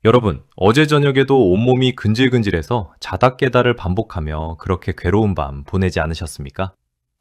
여러분, 어제 저녁에도 온몸이 근질근질해서 자다 깨다를 반복하며 그렇게 괴로운 밤 보내지 않으셨습니까?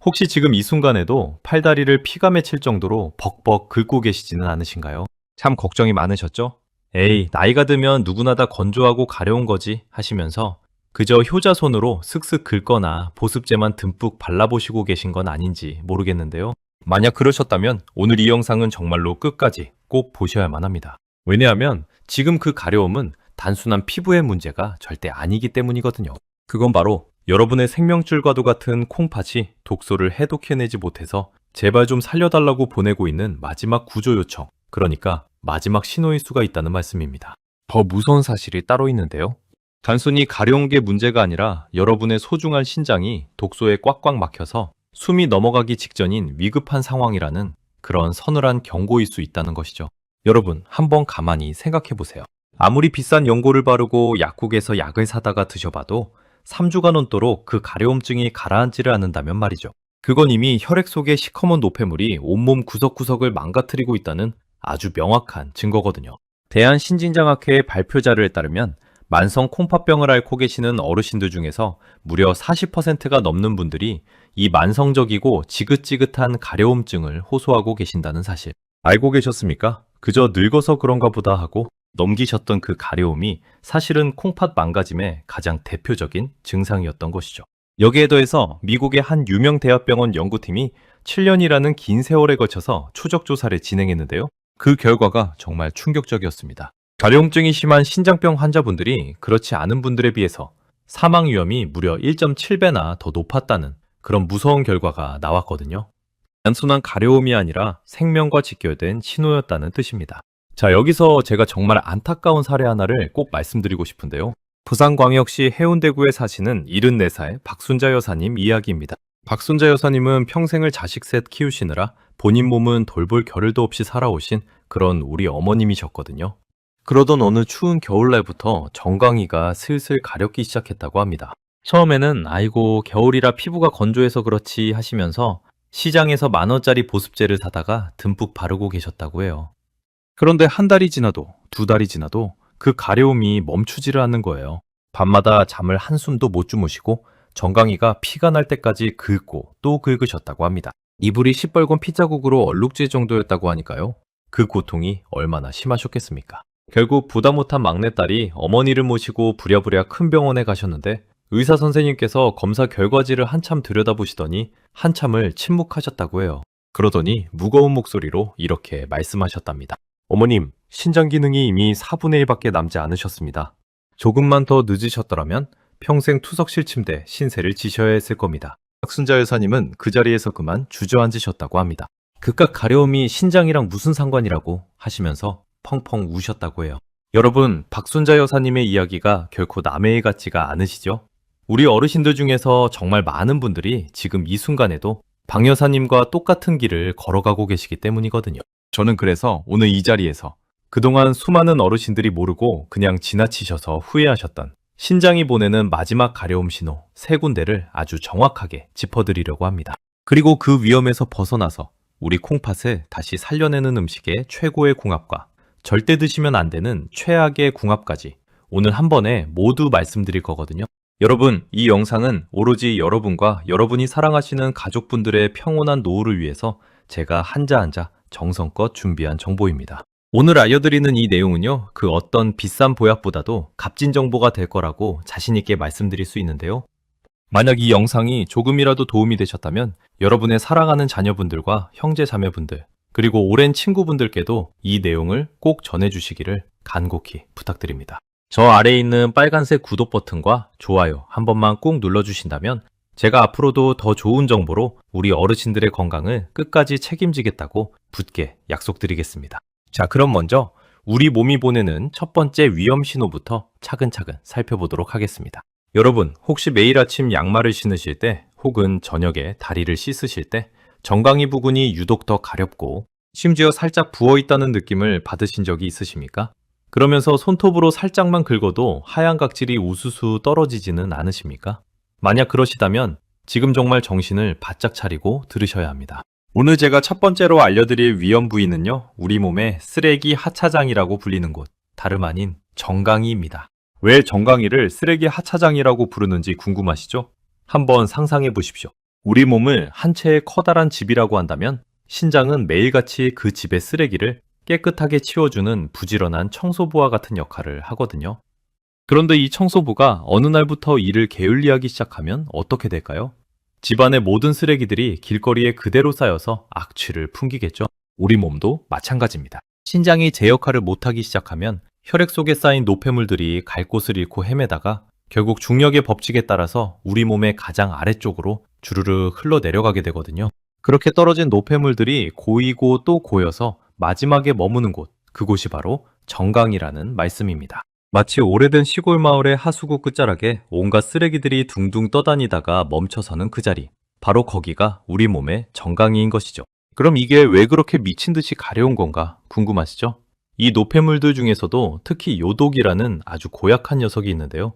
혹시 지금 이 순간에도 팔다리를 피가 맺힐 정도로 벅벅 긁고 계시지는 않으신가요? 참 걱정이 많으셨죠? 에이, 나이가 들면 누구나 다 건조하고 가려운 거지 하시면서 그저 효자손으로 슥슥 긁거나 보습제만 듬뿍 발라보시고 계신 건 아닌지 모르겠는데요. 만약 그러셨다면 오늘 이 영상은 정말로 끝까지 꼭 보셔야만 합니다. 왜냐하면 지금 그 가려움은 단순한 피부의 문제가 절대 아니기 때문이거든요. 그건 바로 여러분의 생명줄과도 같은 콩팥이 독소를 해독해내지 못해서 제발 좀 살려달라고 보내고 있는 마지막 구조 요청, 그러니까 마지막 신호일 수가 있다는 말씀입니다. 더 무서운 사실이 따로 있는데요. 단순히 가려운 게 문제가 아니라 여러분의 소중한 신장이 독소에 꽉꽉 막혀서 숨이 넘어가기 직전인 위급한 상황이라는 그런 서늘한 경고일 수 있다는 것이죠. 여러분, 한번 가만히 생각해 보세요. 아무리 비싼 연고를 바르고 약국에서 약을 사다가 드셔봐도 3주가 넘도록 그 가려움증이 가라앉지를 않는다면 말이죠. 그건 이미 혈액 속의 시커먼 노폐물이 온몸 구석구석을 망가뜨리고 있다는 아주 명확한 증거거든요. 대한신진장학회의 발표 자료에 따르면 만성 콩팥병을 앓고 계시는 어르신들 중에서 무려 40%가 넘는 분들이 이 만성적이고 지긋지긋한 가려움증을 호소하고 계신다는 사실. 알고 계셨습니까? 그저 늙어서 그런가 보다 하고 넘기셨던 그 가려움이 사실은 콩팥 망가짐의 가장 대표적인 증상이었던 것이죠. 여기에 더해서 미국의 한 유명 대학병원 연구팀이 7년이라는 긴 세월에 걸쳐서 추적 조사를 진행했는데요. 그 결과가 정말 충격적이었습니다. 가려움증이 심한 신장병 환자분들이 그렇지 않은 분들에 비해서 사망 위험이 무려 1.7배나 더 높았다는 그런 무서운 결과가 나왔거든요. 단순한 가려움이 아니라 생명과 직결된 신호였다는 뜻입니다. 자, 여기서 제가 정말 안타까운 사례 하나를 꼭 말씀드리고 싶은데요. 부산광역시 해운대구에 사시는 74살 박순자 여사님 이야기입니다. 박순자 여사님은 평생을 자식 셋 키우시느라 본인 몸은 돌볼 겨를도 없이 살아오신 그런 우리 어머님이셨거든요. 그러던 어느 추운 겨울날부터 정강이가 슬슬 가렵기 시작했다고 합니다. 처음에는 아이고 겨울이라 피부가 건조해서 그렇지 하시면서 시장에서 10,000원짜리 보습제를 사다가 듬뿍 바르고 계셨다고 해요. 그런데 한 달이 지나도 두 달이 지나도 그 가려움이 멈추지를 않는 거예요. 밤마다 잠을 한숨도 못 주무시고 정강이가 피가 날 때까지 긁고 또 긁으셨다고 합니다. 이불이 시뻘건 핏자국으로 얼룩질 정도였다고 하니까요. 그 고통이 얼마나 심하셨겠습니까? 결국 부담 못한 막내딸이 어머니를 모시고 부랴부랴 큰 병원에 가셨는데 의사 선생님께서 검사 결과지를 한참 들여다보시더니 한참을 침묵하셨다고 해요. 그러더니 무거운 목소리로 이렇게 말씀하셨답니다. 어머님, 신장 기능이 이미 4분의 1밖에 남지 않으셨습니다. 조금만 더 늦으셨더라면 평생 투석실 침대 신세를 지셔야 했을 겁니다. 박순자 여사님은 그 자리에서 그만 주저앉으셨다고 합니다. 그깟 가려움이 신장이랑 무슨 상관이라고 하시면서 펑펑 우셨다고 해요. 여러분, 박순자 여사님의 이야기가 결코 남의 일 같지가 않으시죠? 우리 어르신들 중에서 정말 많은 분들이 지금 이 순간에도 박 여사님과 똑같은 길을 걸어가고 계시기 때문이거든요. 저는 그래서 오늘 이 자리에서 그동안 수많은 어르신들이 모르고 그냥 지나치셔서 후회하셨던 신장이 보내는 마지막 가려움 신호 3군데를 아주 정확하게 짚어드리려고 합니다. 그리고 그 위험에서 벗어나서 우리 콩팥을 다시 살려내는 음식의 최고의 궁합과 절대 드시면 안 되는 최악의 궁합까지 오늘 한 번에 모두 말씀드릴 거거든요. 여러분, 이 영상은 오로지 여러분과 여러분이 사랑하시는 가족분들의 평온한 노후를 위해서 제가 한자 한자 정성껏 준비한 정보입니다. 오늘 알려드리는 이 내용은요, 그 어떤 비싼 보약보다도 값진 정보가 될 거라고 자신있게 말씀드릴 수 있는데요. 만약 이 영상이 조금이라도 도움이 되셨다면 여러분의 사랑하는 자녀분들과 형제 자매분들, 그리고 오랜 친구분들께도 이 내용을 꼭 전해주시기를 간곡히 부탁드립니다. 저 아래에 있는 빨간색 구독 버튼과 좋아요 한 번만 꼭 눌러주신다면 제가 앞으로도 더 좋은 정보로 우리 어르신들의 건강을 끝까지 책임지겠다고 굳게 약속드리겠습니다. 자, 그럼 먼저 우리 몸이 보내는 첫 번째 위험 신호부터 차근차근 살펴보도록 하겠습니다. 여러분, 혹시 매일 아침 양말을 신으실 때 혹은 저녁에 다리를 씻으실 때 정강이 부근이 유독 더 가렵고 심지어 살짝 부어있다는 느낌을 받으신 적이 있으십니까? 그러면서 손톱으로 살짝만 긁어도 하얀 각질이 우수수 떨어지지는 않으십니까? 만약 그러시다면 지금 정말 정신을 바짝 차리고 들으셔야 합니다. 오늘 제가 첫 번째로 알려드릴 위험 부위는요, 우리 몸의 쓰레기 하차장이라고 불리는 곳, 다름 아닌 정강이입니다. 왜 정강이를 쓰레기 하차장이라고 부르는지 궁금하시죠? 한번 상상해 보십시오. 우리 몸을 한 채의 커다란 집이라고 한다면 신장은 매일같이 그 집의 쓰레기를 깨끗하게 치워주는 부지런한 청소부와 같은 역할을 하거든요. 그런데 이 청소부가 어느 날부터 일을 게을리하기 시작하면 어떻게 될까요? 집안의 모든 쓰레기들이 길거리에 그대로 쌓여서 악취를 풍기겠죠. 우리 몸도 마찬가지입니다. 신장이 제 역할을 못하기 시작하면 혈액 속에 쌓인 노폐물들이 갈 곳을 잃고 헤매다가 결국 중력의 법칙에 따라서 우리 몸의 가장 아래쪽으로 주르르 흘러내려가게 되거든요. 그렇게 떨어진 노폐물들이 고이고 또 고여서 마지막에 머무는 곳, 그곳이 바로 정강이라는 말씀입니다. 마치 오래된 시골 마을의 하수구 끝자락에 온갖 쓰레기들이 둥둥 떠다니다가 멈춰서는 그 자리, 바로 거기가 우리 몸의 정강이인 것이죠. 그럼 이게 왜 그렇게 미친 듯이 가려운 건가 궁금하시죠? 이 노폐물들 중에서도 특히 요독이라는 아주 고약한 녀석이 있는데요.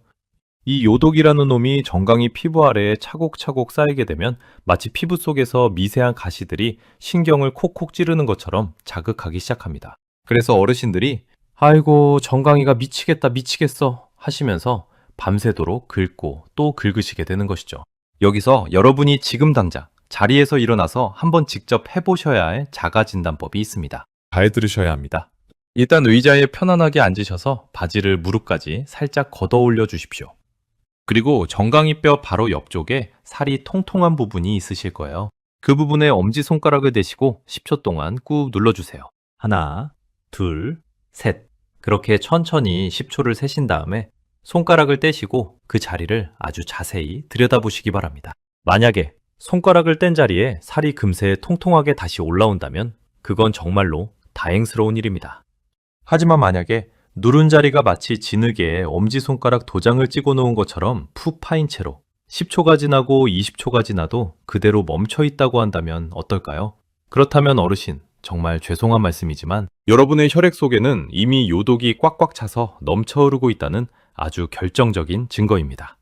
이 요독이라는 놈이 정강이 피부 아래에 차곡차곡 쌓이게 되면 마치 피부 속에서 미세한 가시들이 신경을 콕콕 찌르는 것처럼 자극하기 시작합니다. 그래서 어르신들이 아이고 정강이가 미치겠다 미치겠어 하시면서 밤새도록 긁고 또 긁으시게 되는 것이죠. 여기서 여러분이 지금 당장 자리에서 일어나서 한번 직접 해보셔야 할 자가진단법이 있습니다. 잘 들으셔야 합니다. 일단 의자에 편안하게 앉으셔서 바지를 무릎까지 살짝 걷어 올려 주십시오. 그리고 정강이뼈 바로 옆쪽에 살이 통통한 부분이 있으실 거예요. 그 부분에 엄지손가락을 대시고 10초 동안 꾹 눌러주세요. 하나, 둘, 셋. 그렇게 천천히 10초를 세신 다음에 손가락을 떼시고 그 자리를 아주 자세히 들여다보시기 바랍니다. 만약에 손가락을 뗀 자리에 살이 금세 통통하게 다시 올라온다면 그건 정말로 다행스러운 일입니다. 하지만 만약에 누른 자리가 마치 진흙에 엄지손가락 도장을 찍어 놓은 것처럼 푹 파인 채로 10초가 지나고 20초가 지나도 그대로 멈춰 있다고 한다면 어떨까요? 그렇다면 어르신, 정말 죄송한 말씀이지만 여러분의 혈액 속에는 이미 요독이 꽉꽉 차서 넘쳐 흐르고 있다는 아주 결정적인 증거입니다.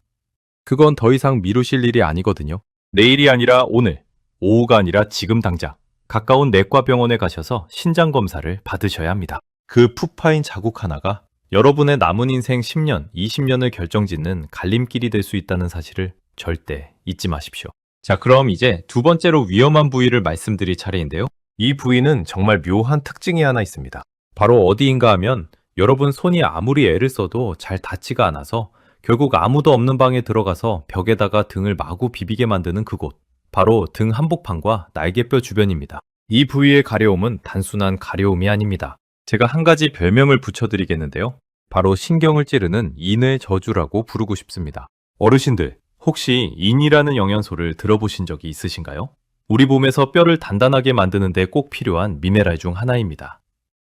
그건 더 이상 미루실 일이 아니거든요. 내일이 아니라 오늘, 오후가 아니라 지금 당장 가까운 내과 병원에 가셔서 신장 검사를 받으셔야 합니다. 그 푹 파인 자국 하나가 여러분의 남은 인생 10년, 20년을 결정짓는 갈림길이 될 수 있다는 사실을 절대 잊지 마십시오. 자, 그럼 이제 두 번째로 위험한 부위를 말씀드릴 차례인데요. 이 부위는 정말 묘한 특징이 하나 있습니다. 바로 어디인가 하면 여러분 손이 아무리 애를 써도 잘 닿지가 않아서 결국 아무도 없는 방에 들어가서 벽에다가 등을 마구 비비게 만드는 그곳. 바로 등 한복판과 날개뼈 주변입니다. 이 부위의 가려움은 단순한 가려움이 아닙니다. 제가 한 가지 별명을 붙여드리겠는데요. 바로 신경을 찌르는 인의 저주라고 부르고 싶습니다. 어르신들, 혹시 인이라는 영양소를 들어보신 적이 있으신가요? 우리 몸에서 뼈를 단단하게 만드는 데 꼭 필요한 미네랄 중 하나입니다.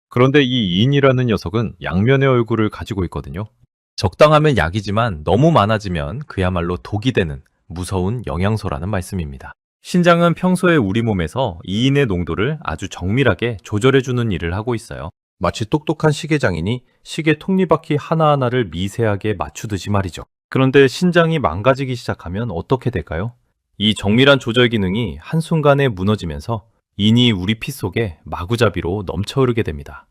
그런데 이 인이라는 녀석은 양면의 얼굴을 가지고 있거든요. 적당하면 약이지만 너무 많아지면 그야말로 독이 되는 무서운 영양소라는 말씀입니다. 신장은 평소에 우리 몸에서 이 인의 농도를 아주 정밀하게 조절해주는 일을 하고 있어요. 마치 똑똑한 시계장인이 시계 톱니바퀴 하나하나를 미세하게 맞추듯이 말이죠. 그런데 신장이 망가지기 시작하면 어떻게 될까요? 이 정밀한 조절 기능이 한순간에 무너지면서 인이 우리 피 속에 마구잡이로 넘쳐 흐르게 됩니다.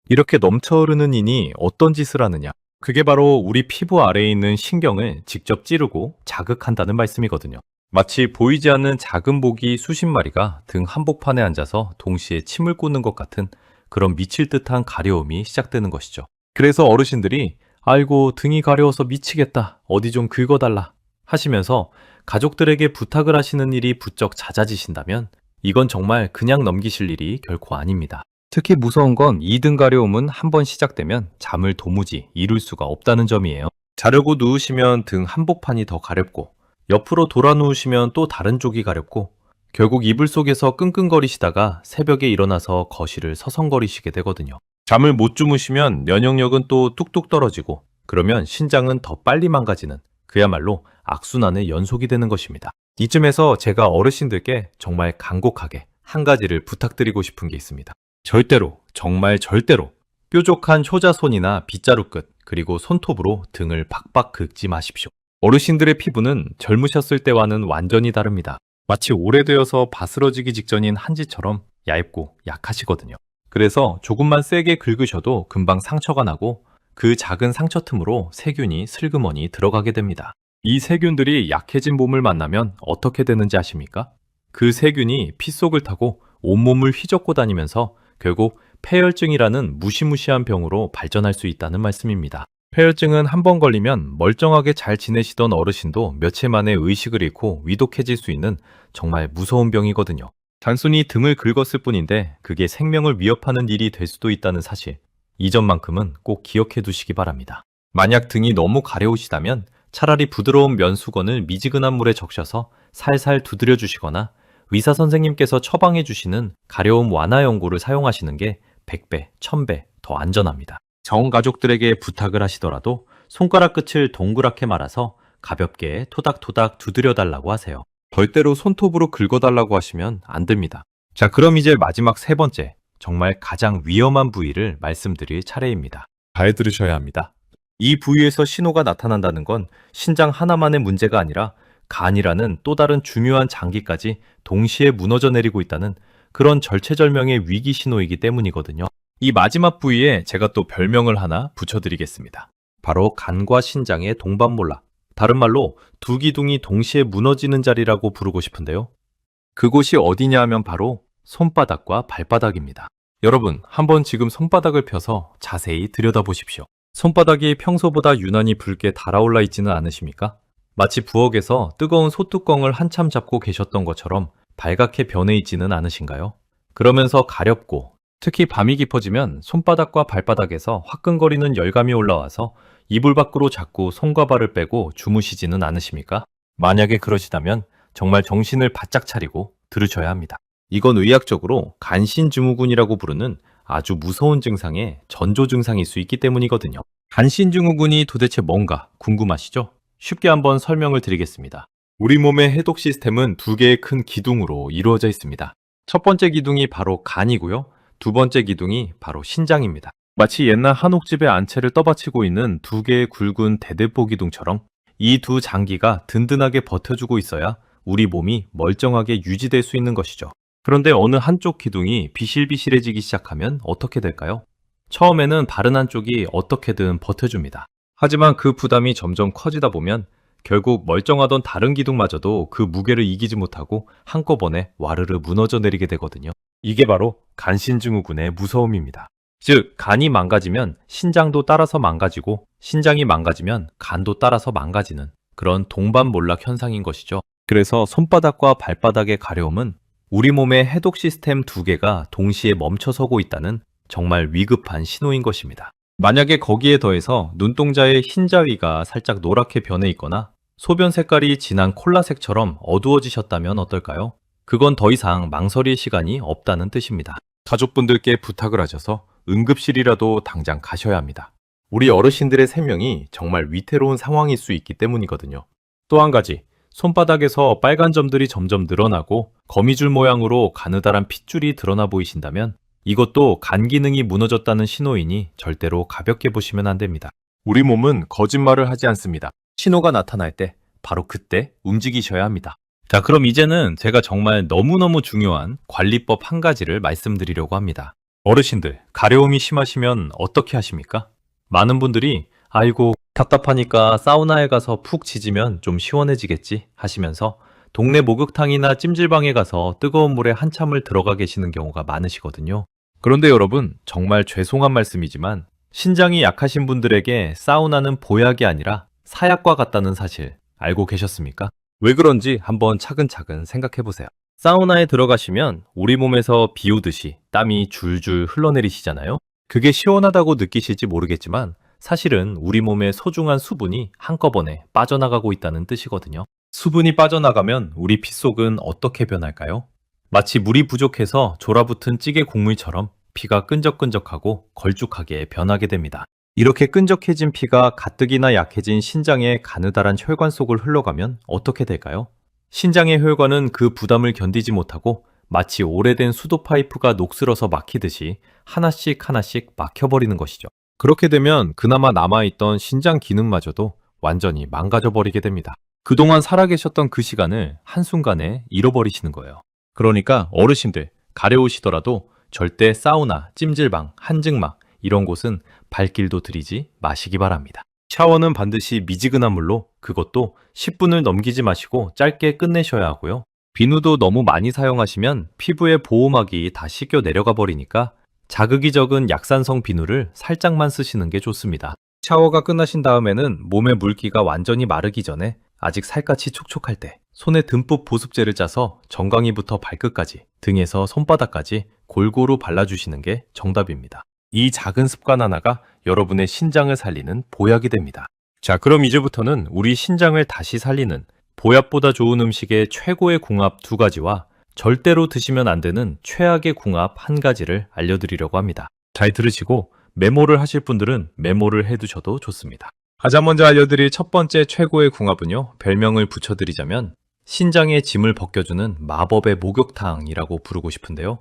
이렇게 넘쳐 흐르는 인이 어떤 짓을 하느냐? 그게 바로 우리 피부 아래에 있는 신경을 직접 찌르고 자극한다는 말씀이거든요. 마치 보이지 않는 작은 모기 수십 마리가 등 한복판에 앉아서 동시에 침을 꽂는 것 같은 그런 미칠 듯한 가려움이 시작되는 것이죠. 그래서 어르신들이 아이고 등이 가려워서 미치겠다, 어디 좀 긁어달라 하시면서 가족들에게 부탁을 하시는 일이 부쩍 잦아지신다면 이건 정말 그냥 넘기실 일이 결코 아닙니다. 특히 무서운 건 이 등 가려움은 한번 시작되면 잠을 도무지 이룰 수가 없다는 점이에요. 자려고 누우시면 등 한복판이 더 가렵고 옆으로 돌아 누우시면 또 다른 쪽이 가렵고 결국 이불 속에서 끙끙거리시다가 새벽에 일어나서 거실을 서성거리시게 되거든요. 잠을 못 주무시면 면역력은 또 뚝뚝 떨어지고 그러면 신장은 더 빨리 망가지는 그야말로 악순환의 연속이 되는 것입니다. 이쯤에서 제가 어르신들께 정말 간곡하게 한 가지를 부탁드리고 싶은 게 있습니다. 절대로, 정말 절대로 뾰족한 효자손이나 빗자루 끝 그리고 손톱으로 등을 박박 긁지 마십시오. 어르신들의 피부는 젊으셨을 때와는 완전히 다릅니다. 마치 오래되어서 바스러지기 직전인 한지처럼 얇고 약하시거든요. 그래서 조금만 세게 긁으셔도 금방 상처가 나고 그 작은 상처 틈으로 세균이 슬그머니 들어가게 됩니다. 이 세균들이 약해진 몸을 만나면 어떻게 되는지 아십니까? 그 세균이 피 속을 타고 온몸을 휘젓고 다니면서 결국 폐혈증이라는 무시무시한 병으로 발전할 수 있다는 말씀입니다. 폐혈증은 한 번 걸리면 멀쩡하게 잘 지내시던 어르신도 며칠 만에 의식을 잃고 위독해질 수 있는 정말 무서운 병이거든요. 단순히 등을 긁었을 뿐인데 그게 생명을 위협하는 일이 될 수도 있다는 사실, 이점만큼은 꼭 기억해 두시기 바랍니다. 만약 등이 너무 가려우시다면 차라리 부드러운 면수건을 미지근한 물에 적셔서 살살 두드려 주시거나 의사 선생님께서 처방해 주시는 가려움 완화 연고를 사용하시는 게 100배, 1000배 더 안전합니다. 정 가족들에게 부탁을 하시더라도 손가락 끝을 동그랗게 말아서 가볍게 토닥토닥 두드려 달라고 하세요. 절대로 손톱으로 긁어달라고 하시면 안 됩니다. 자, 그럼 이제 마지막 세 번째, 정말 가장 위험한 부위를 말씀드릴 차례입니다. 잘 들으셔야 합니다. 이 부위에서 신호가 나타난다는 건 신장 하나만의 문제가 아니라 간이라는 또 다른 중요한 장기까지 동시에 무너져 내리고 있다는 그런 절체절명의 위기 신호이기 때문이거든요. 이 마지막 부위에 제가 또 별명을 하나 붙여드리겠습니다. 바로 간과 신장의 동반몰락, 다른 말로 두 기둥이 동시에 무너지는 자리라고 부르고 싶은데요. 그곳이 어디냐 하면 바로 손바닥과 발바닥입니다. 여러분, 한번 지금 손바닥을 펴서 자세히 들여다보십시오. 손바닥이 평소보다 유난히 붉게 달아올라 있지는 않으십니까? 마치 부엌에서 뜨거운 소뚜껑을 한참 잡고 계셨던 것처럼 발갛게 변해 있지는 않으신가요? 그러면서 가렵고, 특히 밤이 깊어지면 손바닥과 발바닥에서 화끈거리는 열감이 올라와서 이불 밖으로 자꾸 손과 발을 빼고 주무시지는 않으십니까? 만약에 그러시다면 정말 정신을 바짝 차리고 들으셔야 합니다. 이건 의학적으로 간신증후군이라고 부르는 아주 무서운 증상의 전조 증상일 수 있기 때문이거든요. 간신증후군이 도대체 뭔가 궁금하시죠? 쉽게 한번 설명을 드리겠습니다. 우리 몸의 해독 시스템은 두 개의 큰 기둥으로 이루어져 있습니다. 첫 번째 기둥이 바로 간이고요. 두 번째 기둥이 바로 신장입니다. 마치 옛날 한옥집에 안채를 떠받치고 있는 두 개의 굵은 대대포 기둥처럼 이 두 장기가 든든하게 버텨주고 있어야 우리 몸이 멀쩡하게 유지될 수 있는 것이죠. 그런데 어느 한쪽 기둥이 비실비실해지기 시작하면 어떻게 될까요? 처음에는 다른 한쪽이 어떻게든 버텨줍니다. 하지만 그 부담이 점점 커지다 보면 결국 멀쩡하던 다른 기둥마저도 그 무게를 이기지 못하고 한꺼번에 와르르 무너져 내리게 되거든요. 이게 바로 간신증후군의 무서움입니다. 즉, 간이 망가지면 신장도 따라서 망가지고 신장이 망가지면 간도 따라서 망가지는 그런 동반몰락 현상인 것이죠. 그래서 손바닥과 발바닥의 가려움은 우리 몸의 해독 시스템 두 개가 동시에 멈춰서고 있다는 정말 위급한 신호인 것입니다. 만약에 거기에 더해서 눈동자의 흰자위가 살짝 노랗게 변해 있거나 소변 색깔이 진한 콜라색처럼 어두워지셨다면 어떨까요? 그건 더 이상 망설일 시간이 없다는 뜻입니다. 가족분들께 부탁을 하셔서 응급실이라도 당장 가셔야 합니다. 우리 어르신들의 생명이 정말 위태로운 상황일 수 있기 때문이거든요. 또 한 가지, 손바닥에서 빨간 점들이 점점 늘어나고 거미줄 모양으로 가느다란 핏줄이 드러나 보이신다면 이것도 간 기능이 무너졌다는 신호이니 절대로 가볍게 보시면 안 됩니다. 우리 몸은 거짓말을 하지 않습니다. 신호가 나타날 때 바로 그때 움직이셔야 합니다. 자, 그럼 이제는 제가 정말 너무너무 중요한 관리법 한 가지를 말씀드리려고 합니다. 어르신들, 가려움이 심하시면 어떻게 하십니까? 많은 분들이 아이고 답답하니까 사우나에 가서 푹 지지면 좀 시원해지겠지 하시면서 동네 목욕탕이나 찜질방에 가서 뜨거운 물에 한참을 들어가 계시는 경우가 많으시거든요. 그런데 여러분, 정말 죄송한 말씀이지만 신장이 약하신 분들에게 사우나는 보약이 아니라 사약과 같다는 사실 알고 계셨습니까? 왜 그런지 한번 차근차근 생각해 보세요. 사우나에 들어가시면 우리 몸에서 비 오듯이 땀이 줄줄 흘러내리시잖아요. 그게 시원하다고 느끼실지 모르겠지만 사실은 우리 몸의 소중한 수분이 한꺼번에 빠져나가고 있다는 뜻이거든요. 수분이 빠져나가면 우리 피 속은 어떻게 변할까요? 마치 물이 부족해서 졸아붙은 찌개 국물처럼 피가 끈적끈적하고 걸쭉하게 변하게 됩니다. 이렇게 끈적해진 피가 가뜩이나 약해진 신장의 가느다란 혈관 속을 흘러가면 어떻게 될까요? 신장의 혈관은 그 부담을 견디지 못하고 마치 오래된 수도 파이프가 녹슬어서 막히듯이 하나씩 하나씩 막혀버리는 것이죠. 그렇게 되면 그나마 남아있던 신장 기능마저도 완전히 망가져버리게 됩니다. 그동안 살아계셨던 그 시간을 한순간에 잃어버리시는 거예요. 그러니까 어르신들, 가려우시더라도 절대 사우나, 찜질방, 한증막 이런 곳은 발길도 들이지 마시기 바랍니다. 샤워는 반드시 미지근한 물로, 그것도 10분을 넘기지 마시고 짧게 끝내셔야 하고요. 비누도 너무 많이 사용하시면 피부의 보호막이 다 씻겨 내려가 버리니까 자극이 적은 약산성 비누를 살짝만 쓰시는 게 좋습니다. 샤워가 끝나신 다음에는 몸의 물기가 완전히 마르기 전에 아직 살갗이 촉촉할 때 손에 듬뿍 보습제를 짜서 정강이부터 발끝까지, 등에서 손바닥까지 골고루 발라주시는 게 정답입니다. 이 작은 습관 하나가 여러분의 신장을 살리는 보약이 됩니다. 자, 그럼 이제부터는 우리 신장을 다시 살리는 보약보다 좋은 음식의 최고의 궁합 2가지와 절대로 드시면 안 되는 최악의 궁합 1가지를 알려드리려고 합니다. 잘 들으시고 메모를 하실 분들은 메모를 해두셔도 좋습니다. 가장 먼저 알려드릴 첫 번째 최고의 궁합은요, 별명을 붙여드리자면 신장의 짐을 벗겨주는 마법의 목욕탕이라고 부르고 싶은데요.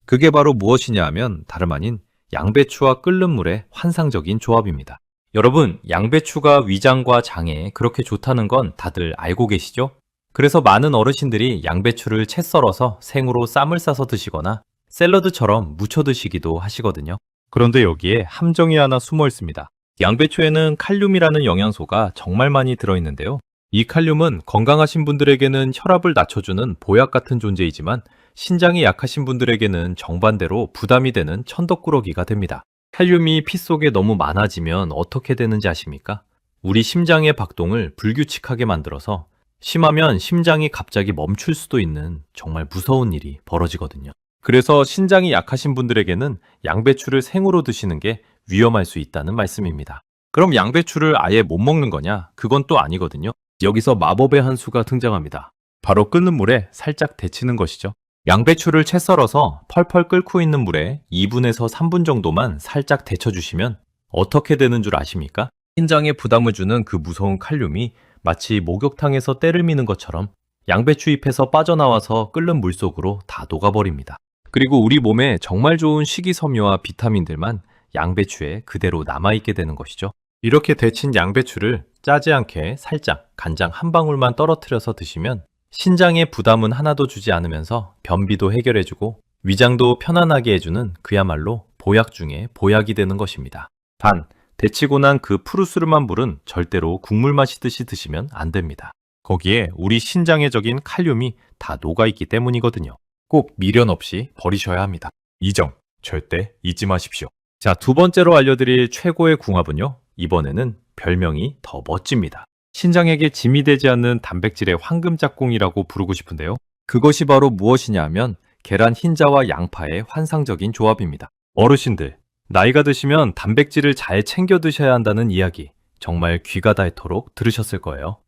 그게 바로 무엇이냐 하면 다름 아닌 양배추와 끓는 물의 환상적인 조합입니다. 여러분, 양배추가 위장과 장에 그렇게 좋다는 건 다들 알고 계시죠? 그래서 많은 어르신들이 양배추를 채 썰어서 생으로 쌈을 싸서 드시거나 샐러드처럼 무쳐 드시기도 하시거든요. 그런데 여기에 함정이 하나 숨어 있습니다. 양배추에는 칼륨이라는 영양소가 정말 많이 들어있는데요. 이 칼륨은 건강하신 분들에게는 혈압을 낮춰주는 보약 같은 존재이지만 신장이 약하신 분들에게는 정반대로 부담이 되는 천덕꾸러기가 됩니다. 칼륨이 피 속에 너무 많아지면 어떻게 되는지 아십니까? 우리 심장의 박동을 불규칙하게 만들어서 심하면 심장이 갑자기 멈출 수도 있는 정말 무서운 일이 벌어지거든요. 그래서 신장이 약하신 분들에게는 양배추를 생으로 드시는 게 위험할 수 있다는 말씀입니다. 그럼 양배추를 아예 못 먹는 거냐? 그건 또 아니거든요. 여기서 마법의 한 수가 등장합니다. 바로 끓는 물에 살짝 데치는 것이죠. 양배추를 채 썰어서 펄펄 끓고 있는 물에 2분에서 3분 정도만 살짝 데쳐주시면 어떻게 되는 줄 아십니까? 신장에 부담을 주는 그 무서운 칼륨이 마치 목욕탕에서 때를 미는 것처럼 양배추 잎에서 빠져나와서 끓는 물 속으로 다 녹아버립니다. 그리고 우리 몸에 정말 좋은 식이섬유와 비타민들만 양배추에 그대로 남아있게 되는 것이죠. 이렇게 데친 양배추를 짜지 않게 살짝 간장 한 방울만 떨어뜨려서 드시면 신장에 부담은 하나도 주지 않으면서 변비도 해결해주고 위장도 편안하게 해주는 그야말로 보약 중에 보약이 되는 것입니다. 단, 데치고 난 그 푸르스름한 물은 절대로 국물 마시듯이 드시면 안 됩니다. 거기에 우리 신장에 적인 칼륨이 다 녹아있기 때문이거든요. 꼭 미련 없이 버리셔야 합니다. 이 점 절대 잊지 마십시오. 자, 두 번째로 알려드릴 최고의 궁합은요, 이번에는 별명이 더 멋집니다. 신장에게 짐이 되지 않는 단백질의 황금 짝꿍이라고 부르고 싶은데요. 그것이 바로 무엇이냐 하면 계란 흰자와 양파의 환상적인 조합입니다. 어르신들, 나이가 드시면 단백질을 잘 챙겨 드셔야 한다는 이야기 정말 귀가 닳도록 들으셨을 거예요.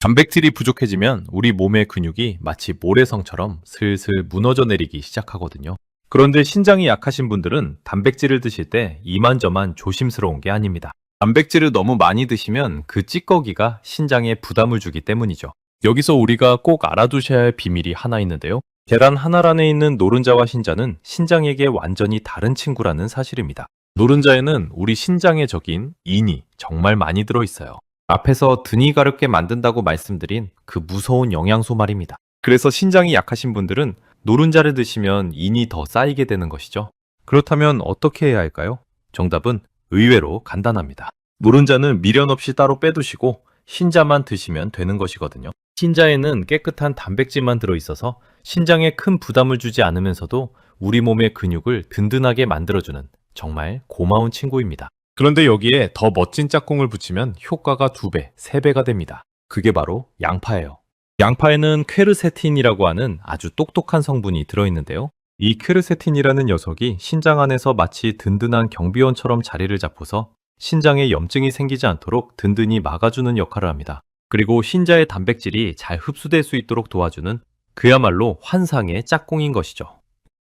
단백질이 부족해지면 우리 몸의 근육이 마치 모래성처럼 슬슬 무너져 내리기 시작하거든요. 그런데 신장이 약하신 분들은 단백질을 드실 때 이만저만 조심스러운 게 아닙니다. 단백질을 너무 많이 드시면 그 찌꺼기가 신장에 부담을 주기 때문이죠. 여기서 우리가 꼭 알아두셔야 할 비밀이 하나 있는데요. 계란 한 알 안에 있는 노른자와 흰자는 신장에게 완전히 다른 친구라는 사실입니다. 노른자에는 우리 신장의 적인 인이 정말 많이 들어있어요. 앞에서 드니 가렵게 만든다고 말씀드린 그 무서운 영양소 말입니다. 그래서 신장이 약하신 분들은 노른자를 드시면 인이 더 쌓이게 되는 것이죠. 그렇다면 어떻게 해야 할까요? 정답은 의외로 간단합니다. 노른자는 미련 없이 따로 빼두시고 흰자만 드시면 되는 것이거든요. 흰자에는 깨끗한 단백질만 들어있어서 신장에 큰 부담을 주지 않으면서도 우리 몸의 근육을 든든하게 만들어주는 정말 고마운 친구입니다. 그런데 여기에 더 멋진 짝꿍을 붙이면 효과가 2배, 3배가 됩니다. 그게 바로 양파예요. 양파에는 퀘르세틴이라고 하는 아주 똑똑한 성분이 들어있는데요. 이 퀘르세틴이라는 녀석이 신장 안에서 마치 든든한 경비원처럼 자리를 잡고서 신장에 염증이 생기지 않도록 든든히 막아주는 역할을 합니다. 그리고 흰자의 단백질이 잘 흡수될 수 있도록 도와주는 그야말로 환상의 짝꿍인 것이죠.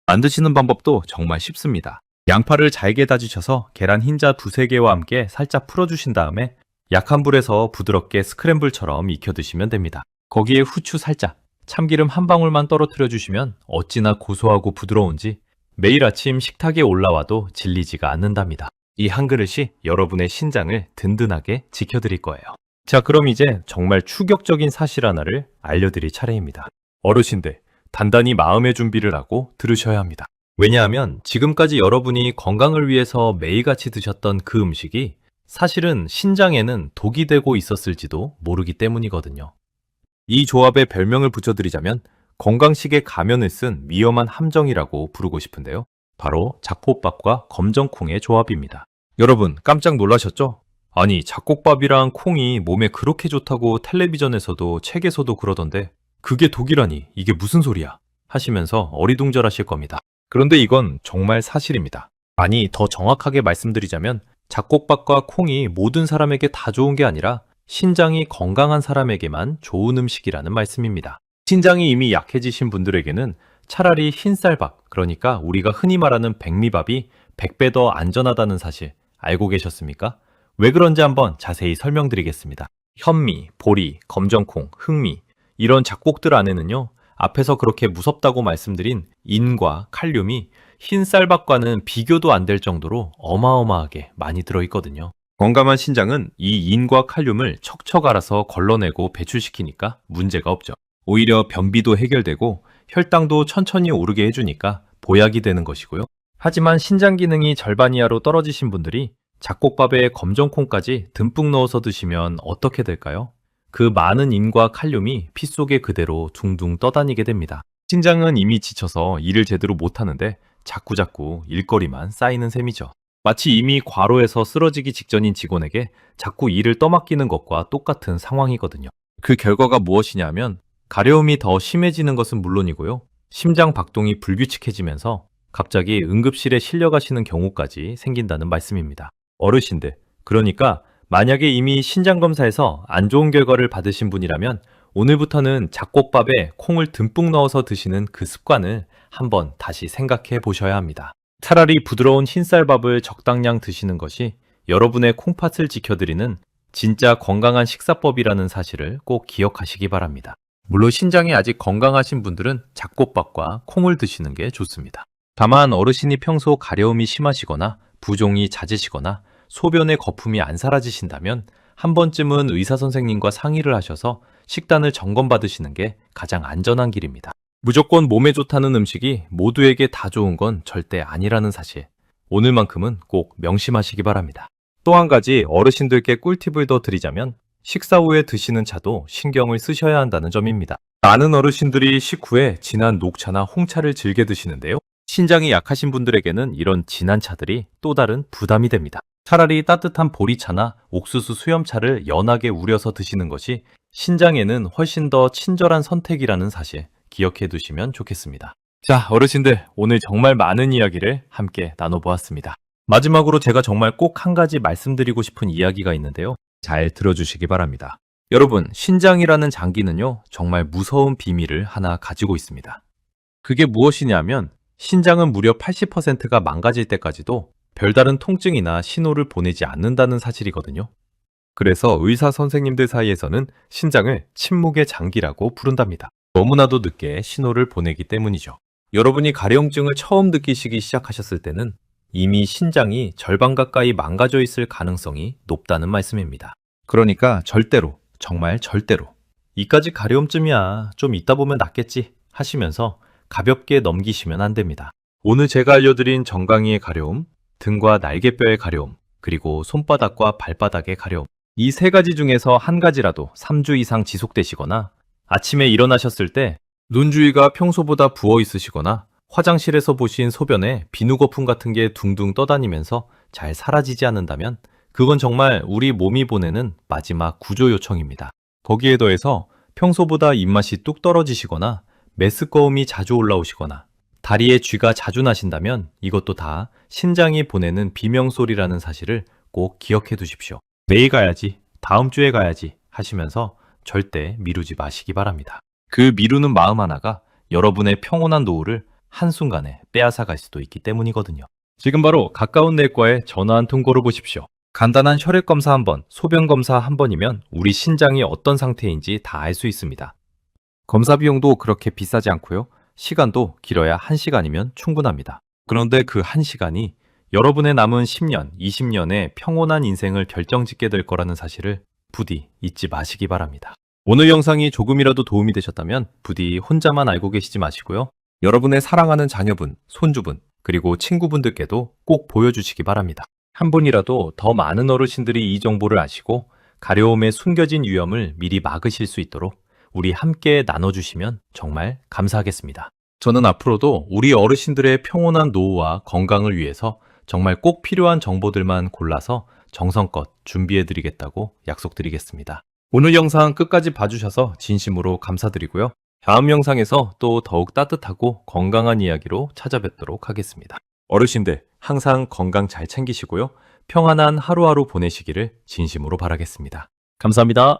만드시는 방법도 정말 쉽습니다. 양파를 잘게 다지셔서 계란 흰자 2-3개와 함께 살짝 풀어주신 다음에 약한 불에서 부드럽게 스크램블처럼 익혀 드시면 됩니다. 거기에 후추 살짝, 참기름 한 방울만 떨어뜨려 주시면 어찌나 고소하고 부드러운지 매일 아침 식탁에 올라와도 질리지가 않는답니다. 이 한 그릇이 여러분의 신장을 든든하게 지켜드릴 거예요. 자, 그럼 이제 정말 충격적인 사실 하나를 알려드릴 차례입니다. 어르신들, 단단히 마음의 준비를 하고 들으셔야 합니다. 왜냐하면 지금까지 여러분이 건강을 위해서 매일같이 드셨던 그 음식이 사실은 신장에는 독이 되고 있었을지도 모르기 때문이거든요. 이 조합에 별명을 붙여드리자면 건강식의 가면을 쓴 위험한 함정이라고 부르고 싶은데요. 바로 잡곡밥과 검정콩의 조합입니다. 여러분 깜짝 놀라셨죠? 아니 잡곡밥이랑 콩이 몸에 그렇게 좋다고 텔레비전에서도 책에서도 그러던데 그게 독이라니 이게 무슨 소리야? 하시면서 어리둥절하실 겁니다. 그런데 이건 정말 사실입니다. 아니 더 정확하게 말씀드리자면 잡곡밥과 콩이 모든 사람에게 다 좋은 게 아니라 신장이 건강한 사람에게만 좋은 음식이라는 말씀입니다. 신장이 이미 약해지신 분들에게는 차라리 흰쌀밥, 그러니까 우리가 흔히 말하는 백미밥이 100배 더 안전하다는 사실 알고 계셨습니까? 왜 그런지 한번 자세히 설명드리겠습니다. 현미, 보리, 검정콩, 흑미 이런 잡곡들 안에는요. 앞에서 그렇게 무섭다고 말씀드린 인과 칼륨이 흰쌀밥과는 비교도 안 될 정도로 어마어마하게 많이 들어있거든요. 건강한 신장은 이 인과 칼륨을 척척 알아서 걸러내고 배출시키니까 문제가 없죠. 오히려 변비도 해결되고 혈당도 천천히 오르게 해주니까 보약이 되는 것이고요. 하지만 신장 기능이 절반 이하로 떨어지신 분들이 잡곡밥에 검정콩까지 듬뿍 넣어서 드시면 어떻게 될까요? 그 많은 인과 칼륨이 피 속에 그대로 둥둥 떠다니게 됩니다. 신장은 이미 지쳐서 일을 제대로 못하는데 자꾸자꾸 일거리만 쌓이는 셈이죠. 마치 이미 과로해서 쓰러지기 직전인 직원에게 자꾸 일을 떠맡기는 것과 똑같은 상황이거든요. 그 결과가 무엇이냐면 가려움이 더 심해지는 것은 물론이고요. 심장 박동이 불규칙해지면서 갑자기 응급실에 실려가시는 경우까지 생긴다는 말씀입니다. 어르신들, 그러니까 만약에 이미 신장검사에서 안 좋은 결과를 받으신 분이라면 오늘부터는 잡곡밥에 콩을 듬뿍 넣어서 드시는 그 습관을 한번 다시 생각해 보셔야 합니다. 차라리 부드러운 흰쌀밥을 적당량 드시는 것이 여러분의 콩팥을 지켜드리는 진짜 건강한 식사법이라는 사실을 꼭 기억하시기 바랍니다. 물론 신장이 아직 건강하신 분들은 잡곡밥과 콩을 드시는 게 좋습니다. 다만 어르신이 평소 가려움이 심하시거나 부종이 잦으시거나 소변의 거품이 안 사라지신다면 한 번쯤은 의사 선생님과 상의를 하셔서 식단을 점검받으시는 게 가장 안전한 길입니다. 무조건 몸에 좋다는 음식이 모두에게 다 좋은 건 절대 아니라는 사실. 오늘만큼은 꼭 명심하시기 바랍니다. 또 한 가지 어르신들께 꿀팁을 더 드리자면 식사 후에 드시는 차도 신경을 쓰셔야 한다는 점입니다. 많은 어르신들이 식후에 진한 녹차나 홍차를 즐겨 드시는데요. 신장이 약하신 분들에게는 이런 진한 차들이 또 다른 부담이 됩니다. 차라리 따뜻한 보리차나 옥수수 수염차를 연하게 우려서 드시는 것이 신장에는 훨씬 더 친절한 선택이라는 사실 기억해 두시면 좋겠습니다. 자, 어르신들, 오늘 정말 많은 이야기를 함께 나눠보았습니다. 마지막으로 제가 정말 꼭 한 가지 말씀드리고 싶은 이야기가 있는데요. 잘 들어주시기 바랍니다. 여러분, 신장이라는 장기는요, 정말 무서운 비밀을 하나 가지고 있습니다. 그게 무엇이냐면, 신장은 무려 80%가 망가질 때까지도 별다른 통증이나 신호를 보내지 않는다는 사실이거든요. 그래서 의사 선생님들 사이에서는 신장을 침묵의 장기라고 부른답니다. 너무나도 늦게 신호를 보내기 때문이죠. 여러분이 가려움증을 처음 느끼시기 시작하셨을 때는 이미 신장이 절반 가까이 망가져 있을 가능성이 높다는 말씀입니다. 그러니까 절대로, 정말 절대로 이까지 가려움쯤이야 좀 있다 보면 낫겠지 하시면서 가볍게 넘기시면 안 됩니다. 오늘 제가 알려드린 정강이의 가려움, 등과 날개뼈의 가려움, 그리고 손바닥과 발바닥의 가려움, 이 세 가지 중에서 한 가지라도 3주 이상 지속되시거나 아침에 일어나셨을 때 눈 주위가 평소보다 부어 있으시거나 화장실에서 보신 소변에 비누거품 같은 게 둥둥 떠다니면서 잘 사라지지 않는다면 그건 정말 우리 몸이 보내는 마지막 구조 요청입니다. 거기에 더해서 평소보다 입맛이 뚝 떨어지시거나 메스꺼움이 자주 올라오시거나 다리에 쥐가 자주 나신다면 이것도 다 신장이 보내는 비명소리라는 사실을 꼭 기억해 두십시오. 내일 가야지, 다음 주에 가야지 하시면서 절대 미루지 마시기 바랍니다. 그 미루는 마음 하나가 여러분의 평온한 노후를 한순간에 빼앗아갈 수도 있기 때문이거든요. 지금 바로 가까운 내과에 전화 한 통 걸어보십시오. 간단한 혈액 검사 한 번, 소변 검사 한 번이면 우리 신장이 어떤 상태인지 다 알 수 있습니다. 검사 비용도 그렇게 비싸지 않고요. 시간도 길어야 1시간이면 충분합니다. 그런데 그 1시간이 여러분의 남은 10년, 20년의 평온한 인생을 결정짓게 될 거라는 사실을 부디 잊지 마시기 바랍니다. 오늘 영상이 조금이라도 도움이 되셨다면 부디 혼자만 알고 계시지 마시고요. 여러분의 사랑하는 자녀분, 손주분, 그리고 친구분들께도 꼭 보여주시기 바랍니다. 한 분이라도 더 많은 어르신들이 이 정보를 아시고 가려움의 숨겨진 위험을 미리 막으실 수 있도록 우리 함께 나눠주시면 정말 감사하겠습니다. 저는 앞으로도 우리 어르신들의 평온한 노후와 건강을 위해서 정말 꼭 필요한 정보들만 골라서 정성껏 준비해드리겠다고 약속드리겠습니다. 오늘 영상 끝까지 봐주셔서 진심으로 감사드리고요. 다음 영상에서 또 더욱 따뜻하고 건강한 이야기로 찾아뵙도록 하겠습니다. 어르신들 항상 건강 잘 챙기시고요. 평안한 하루하루 보내시기를 진심으로 바라겠습니다. 감사합니다.